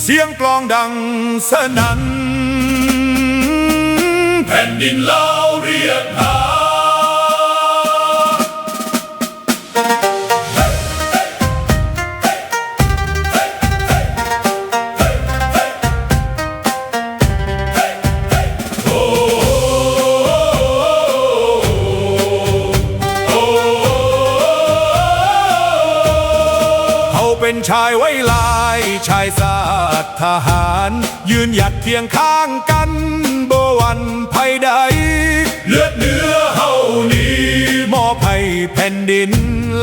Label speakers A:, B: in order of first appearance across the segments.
A: สียงกลองดังสนั่นแผ่นดินลาวเรียกหาเป็นชายไว้ลายชายศาสตร์ทหารยืนหยัดเคียงข้างกันบ่หวั่นภัยใดเลือดเนื้อเฮานี้มอบให้แผ่นดิน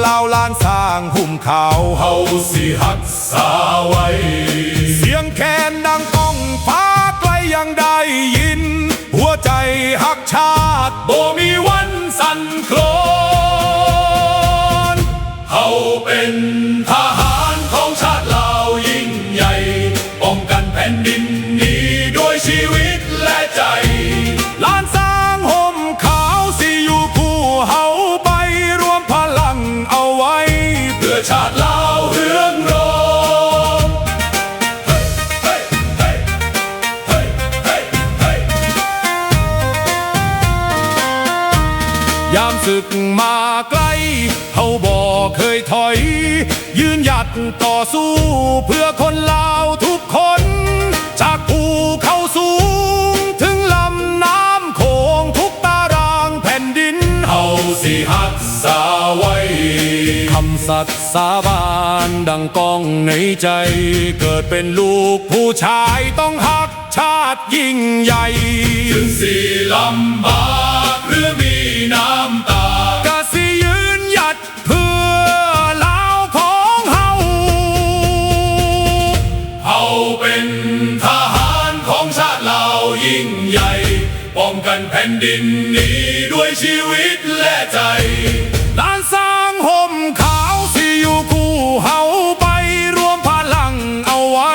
A: ลาวล้านสร้างหุ้มขาวเฮาสิหักษาไว้เสียงแคนดังก้องฟ้าไกลยังได้ยินหัวใจหักชาติบ่มีวันสั่นคลอนเฮาเป็นทหารของชาติลาวยิ่งใหญ่ป้องกันแผ่นดินนี้ด้วยชีวิตและใจล้านสร้างห่มขาวสิอยู่คู่เฮาไปรวมพลังเอาไว้เพื่อชาติลาวเฮืองรองยามศึกมาไกลเฮาบ่เคยถอยยืนหยัดต่อสู้เพื่อคนลาวทุกคนจากภูเขาสูงถึงลำน้ำโขงทุกตารางแผ่นดินเฮาสิหักษาไว้คำสัตย์สาบานดังก้องในใจเกิดเป็นลูกผู้ชายต้องหักชาติยิ่งใหญ่ถึงสิลำบากหรือมีน้ำตากะสิยืนหยัดเพื่อลาวของเฮาเฮาเป็นทหารของชาติลาวยิ่งใหญ่ป้องกันแผ่นดินนี้ด้วยชีวิตและใจล้านสร้างห่มขาวสิอยู่คู่เฮาไปรวมพลังเอาไว้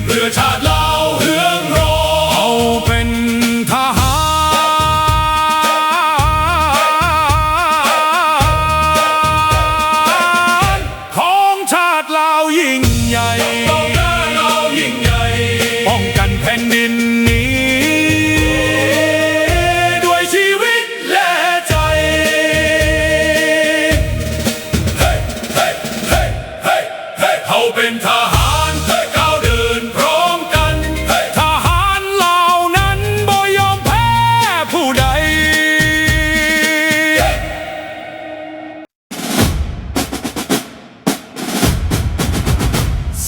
A: เพื่อชาติลาวเฮืองรองเฮาเป็นทหารของชาติลาวยิ่งใหญ่ป้องกันแผ่นดินนี้ด้วยชีวิตและใจเฮาเป็นทหารก้าวเดินพร้อมกันทหารเหล่านั้นบ่ยอมแพ้ผู้ใด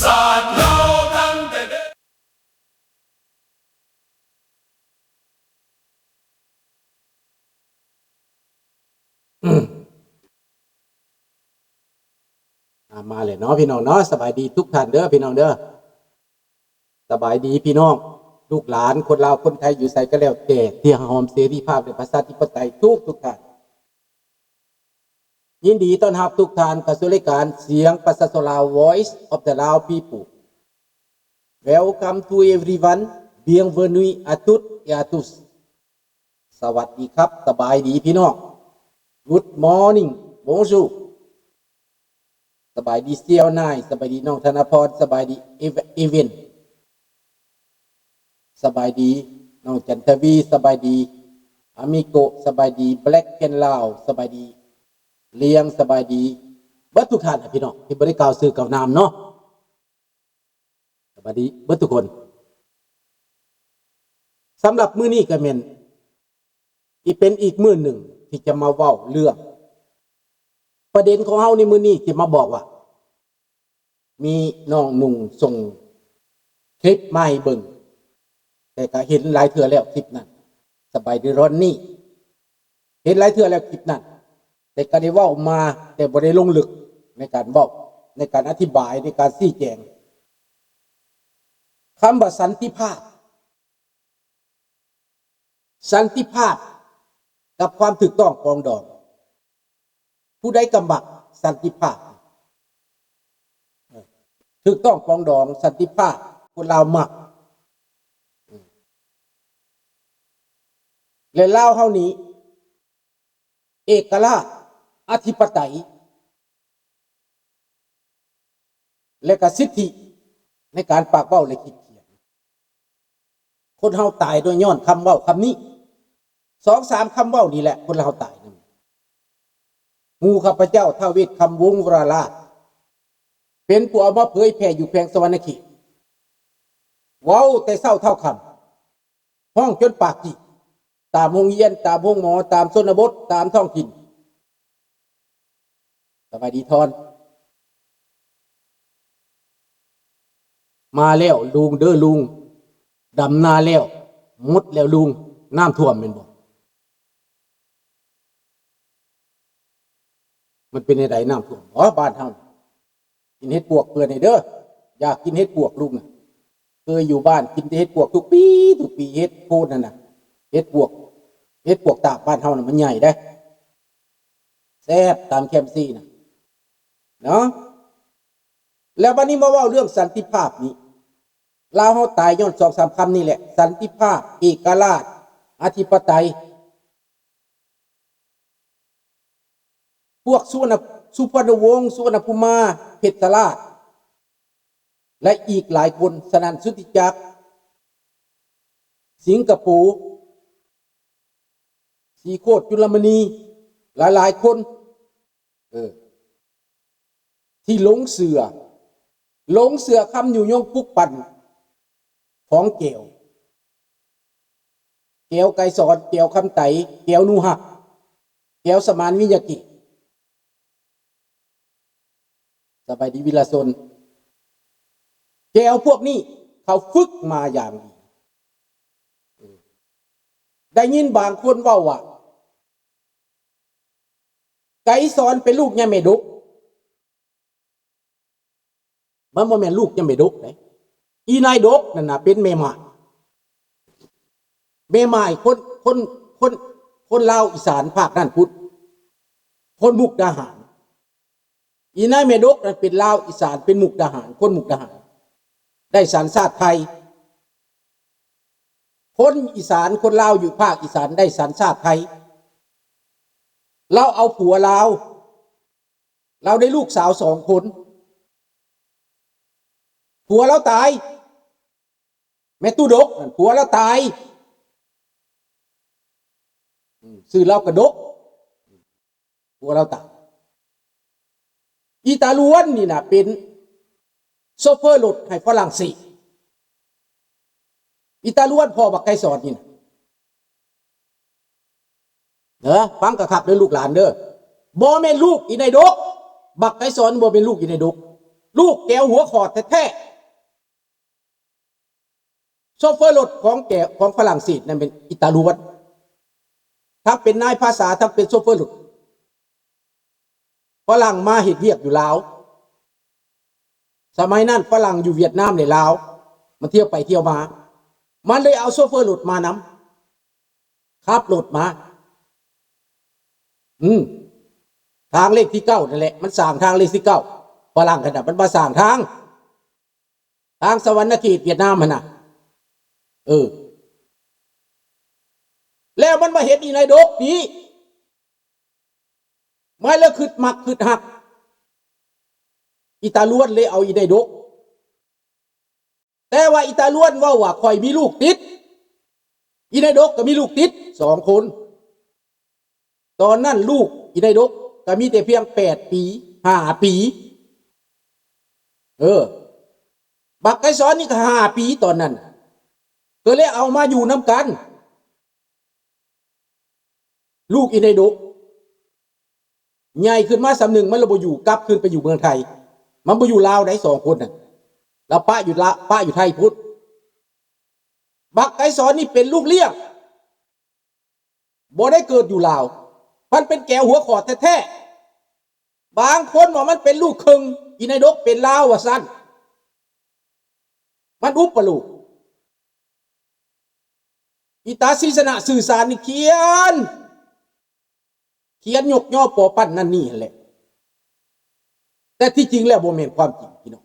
A: ศาสตร์เราตั้งแต่เด็ก
B: มาเลยเนาะพี่น้องเนาะสบายดีทุกท่านเด้อพี่น้องเด้อสบายดีพี่น้องลูกหลานคนลาวคนไทยอยู่ใส่ก็แล้วแต่ที่หอมเสรีภาพในประชาธิปไตยทุกท่านยินดีต้อนรับทุกท่านเข้าสู่รายการเสียงประชาชนลาว Voice of the Lao People Welcome to everyone Bienvenue à toutes et à tous สวัสดีครับสบายดีพี่น้อง Good morning Bonjourสบายดีเซียวนายสบายดีน้องธนพรสบายดีเอเวนสบายดีน้องจันทวีสบายดีอามิโกสบายดีแบล็กแคนลาวสบายดีเลียงสบายดีเบิดทุกท่านพี่น้องที่บริกล่าวสื่อกับนามเนาะสบายดีเบิดทุกคนสำหรับมื้อนี้ก็เป็นอีกมื้อหนึ่งที่จะมาเว้าเรื่องประเด็นของเฮาในมื้อนี้ที่มาบอกว่ามีน้องนุ่งส่งคลิปมาให้เบิ่งแต่ก็เห็นหลายเทื่อแล้วคลิปนั้นสบายดีร้อนนี่เห็นหลายเทื่อแล้วคลิปนั้นแต่ก็ได้เว้ามาแต่บ่ได้ลงลึกในการเว้าในการอธิบายในการชี้แจงคำว่าสันติภาพกับความถูกต้องปรองดองผู้ใดกำบักสันติภาพถูกต้องปรองดองสันติภาพคนลาวมักและลาวเฮานี้เอกราชอธิปไตยและก็สิทธิใน ในการปากเว้าและคิดเขียนคนเฮาตายโดยย้อนคำเว้าคำนี้2-3คำเว้านี่แหละคนเราตายนั่นหมู่ข้าพเจ้าท้าวเวทคำวงศ์วราราชเป็นผู้เอามาเผยแผ่อยู่แขวงสวรรณเขตเว้าแต่เศร้าเท่าคำห้องจนปากจิตามโรงเรียนตามห้องหมอตามชนบทตามท้องถิ่นสบายดีทอนมาแล้วลุงเด้อลุงดำนาแล้วมุดแล้วลุงน้ำท่วมเป็นบ่มันเป็นไดน้ำท่วมบ้านเฮากินเห็ดปวกเปิดให้เด้ออยากกินเห็ดปวกลุงน่ะเคยอยู่บ้านกินเห็ดปวกทุกปีเห็ดโพดนั่นน่ะเห็ดปวกตากบ้านเฮาน่ะมันใหญ่ได้แซ่บตามแคมซี่น่ะเนาะแล้ววันนี้มาเว้าเรื่องสันติภาพนี้ลาวเฮาตายย้อน2-3คำนี่แหละสันติภาพเอกราชอธิปไตยพวกสุพรรณวงศ์สุวรรณภูมาเพชรราชและอีกหลายคนสนั่นสุทธิจักรสิงคโปร์สีโคตรจุลมณีหลายคนที่หลงเสือคำอยู่ยงปุกปั่นของแก้วไกรสอนแก้วคำไตแก้วนูหักแก้วสมานวิญญากิสบายดีวิลาชนแก้วพวกนี้เขาฝึกมาอย่างดีได้ยินบางคนว่าไกรสอนเป็นลูกยาเมดุกมันบ่แม่นลูกยาเมดุกไหนอีนายดกนั่นน่ะเป็นแม่ไม้คนลาวอีสานภาคด้านพุทธคนมุกดาหารอีนายแม่ดกนั่นเป็นลาวอีสานเป็นมุกดาหารคนมุกดาหารได้สัญชาติไทยคนอีสานคนลาวอยู่ภาคอีสานได้สัญชาติไทยเราเอาผัวเราได้ลูกสาว2 คนผัวเราตายแม่ตู้ดกผัวเราตายซื้อเรากระดกผัวเราตายอีตาล้วนนี่นะเป็นโซเฟอร์รถให้ฝรั่งเศสอีตาล้วนพ่อบักไก่สอนนี่นะฟังกระขับเด้อลูกหลานเด้อบ่แม่นลูกอีนายดกบักไก่สอนบ่เป็นลูกอีนายดกลูกแก้วหัวขอดแท้โซเฟอร์รถของฝรั่งเศสนั่นเป็นอิตาล้วนถ้าเป็นนายภาษาถ้าเป็นโซเฟอร์รถฝรั่งมาเฮ็ดเวียกอยู่ลาวสมัยนั้นฝรั่งอยู่เวียดนามในลาวมาเที่ยวไปเที่ยวมามันเลยเอาโซเฟอร์รถมานำขับรถมาทางเลขที่9นั่นแหละมันสร้างทางเลขที่9ฝรั่งขนาดมันมาสร้างทางสวรรณเขตเวียดนามมันน่ะแล้วมันมาเห็นอีนายดกนี้ไม่แล้วขึ้นมักขึ้นหักอีตาล้วนเลยเอาอีนายดกแต่ว่าอีตาล้วนว่าคอยมีลูกติดอีนายดกก็มีลูกติด2 คนตอนนั้นลูกอีนายดกก็มีแต่เพียง8 ปี5 ปีบักไก่สอนนี่ก็5 ปีตอนนั้นก็เลยเอามาอยู่น้ำกันลูกอีนายดกใหญ่ขึ้นมาสำนึงมันระบอยู่กลับขึ้นไปอยู่เมืองไทยมันไปอยู่ลาวได้2 คนน่ะแล้วป้าอยู่ไทยพุทธบักไก่สอนนี่เป็นลูกเลี้ยงบ่ได้เกิดอยู่ลาวมันเป็นแก้วหัวขอดแท้ๆบางคนว่ามันเป็นลูกครึ่งอีนายดกเป็นลาวว่าซั่นมันอุปลูกอีตาศิษณะสื่อสารนี่เขียนยกย่อปอปั้นนั่นนี่แหละแต่ที่จริงแล้วบ่แม่นความจริงพี่น้อง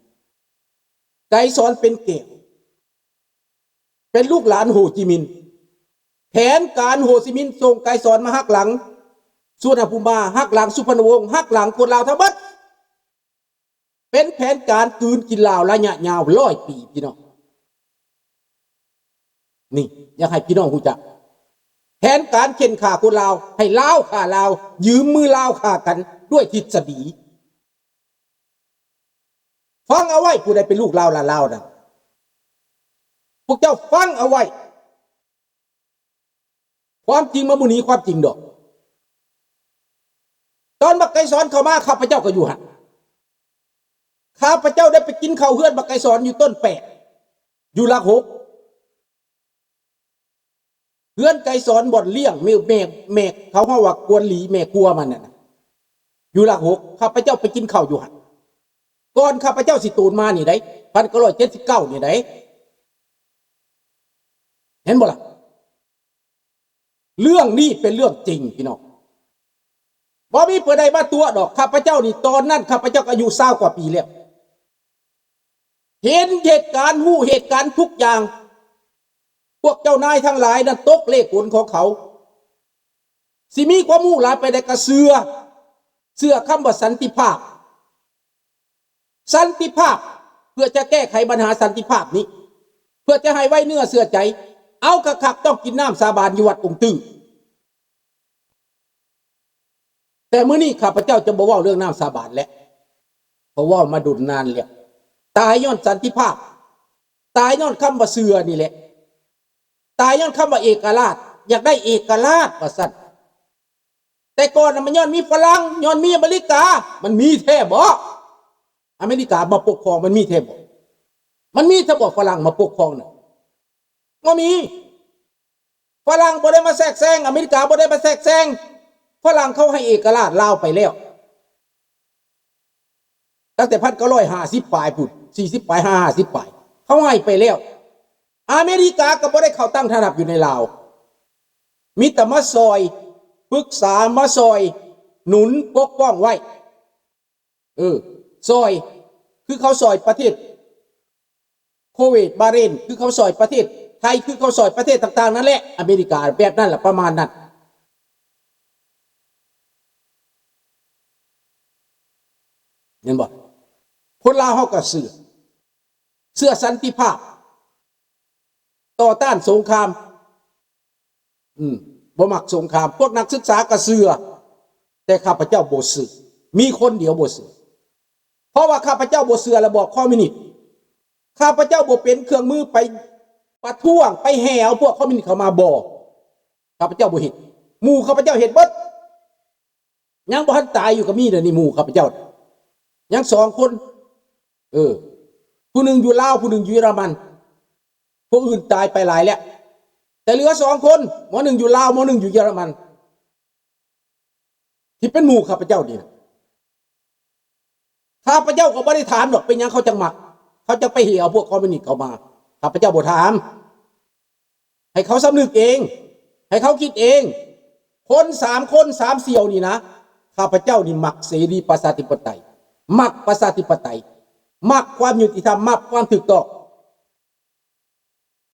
B: ไกรสอนเป็นแก้วเป็นลูกหลานโฮจิมินห์แผนการโฮจิมินห์ส่งไกรสอนมาหักหลังสุวรรณภูมิหักหลังสุพรรณวงศ์หักหลังคนลาวทั้งหมด เป็นแผนการกลืนกินลาวระยะยาว100 ปีพี่น้องนี่อยากให้พี่น้องรู้จักแผนการเข็นฆ่าคนลาวให้ลาวฆ่าลาวยืมมือลาวฆ่ากันด้วยทฤษฎีฟังเอาไว้ผู้ใดเป็นลูกลาวลาวนะพวกเจ้าฟังเอาไว้ความจริงมาบุนี้ความจริงดอกตอนบักไก่สอนเข้ามาข้าพเจ้าก็อยู่หันข้าพเจ้าได้ไปกินข้าวเฮือนบักไก่สอนอยู่ต้นแปะอยู่หลัก 6เฮือนไก่สอนบ่อนเลี้ยงแม่เขาเฮาว่ากวนหลีแม่ครัวมันน่ะอยู่หลัก 6ข้าพเจ้าไปกินข้าวอยู่หันก่อนข้าพเจ้าสิตูนมานี่ได้1979นี่ได้เห็นบ่ล่ะเรื่องนี้เป็นเรื่องจริงพี่น้องบ่มีผู้ใดมาตัวดอกข้าพเจ้านี่ตอนนั้นข้าพเจ้าอายุ20 กว่าปีแล้วเห็นเหตุการณ์รู้เหตุการณ์ทุกอย่างพวกเจ้านายทั้งหลายนั้นตกเลขผลของเขาสิมีความรู้หลายไปได้กระเสือคำว่าสันติภาพเพื่อจะแก้ไขปัญหาสันติภาพนี้เพื่อจะให้ไว้เนื้อเชื่อใจเอากระคักต้องกินน้ำสาบานอยู่วัดองค์ตื้อแต่มื้อนี้ข้าพเจ้าจะบอกว่าเรื่องน้ำสาบานแล้วเพราะว่ามาดุนนานแล้วตายย้อนสันติภาพตายย้อนคำว่าเสือนี่แหละตายย้อนคำว่าเอกราชอยากได้เอกราชว่าสั่นแต่ก่อนมันย้อนมีฝรั่งย้อนมีอเมริกามันมีแท้บ่อเมริกามาปกครองมันมีแท้บ่มันมีถ้าบอกฝรั่งมาปกครองน่ะก็มีฝรั่งบ่ได้มาแทรกแซงอเมริกาบ่ได้มาแทรกแซงฝรั่งเขาให้เอกราชลาวไปแล้วตั้งแต่1950 ปลายพุ่น40 ปลาย50 ปลายเขาให้ไปแล้วอเมริกาก็บ่ได้เข้าตั้งฐานะอยู่ในลาวมีแต่มาซอยปรึกษามาซอยหนุนปกป้องไว้ซอยคือเขาซอยประเทศโคเวตบาห์เรนคือเขาซอยประเทศไทยคือเขาซอยประเทศต่างๆนั่นแหละอเมริกาแบบนั้นแหละประมาณนั้นเห็นบ่คนลาวเฮาก็เสื้อสันติภาพต่อต้านสงครามบ่มักสงครามพวกนักศึกษาก็เสื้อแต่ข้าพเจ้าบ่เสื้อมีคนเดียวบ่เสื้อเพราะว่าข้าพเจ้าบ่เสื้อระบอบคอมมิวนิสต์ข้าพเจ้าบ่เป็นเครื่องมือไปประท้วงไปแห่เอาพวกคอมมิวนิสต์เข้ามาบ่ข้าพเจ้าบ่เฮ็ดหมู่ข้าพเจ้าเฮ็ดเบิดยังบ่ทันตายอยู่ก็มีเด้อนี่หมู่ข้าพเจ้ายัง2 คนผู้หนึ่งอยู่ลาวผู้หนึ่งอยู่เยอรมันผู้อื่นตายไปหลายแล้วแต่เหลือ2 คนหมอ1อยู่ลาวหมอ1อยู่เยอรมันที่เป็นหมู่ข้าพเจ้านี่ข้าพเจ้าก็บ่ได้ถามดอกเป็นหยังเขาจังมักเขาจะไปเหี่ยวพวกคอมมิวนิสต์เข้ามาข้าพเจ้าบ่ถามให้เขาสำนึกเองให้เขาคิดเองคน3 คน3 เสี่ยวนี่นะข้าพเจ้านี่มักเสรีประชาธิปไตยมักประชาธิปไตยมักความยุติธรรมมักความถูกต้อง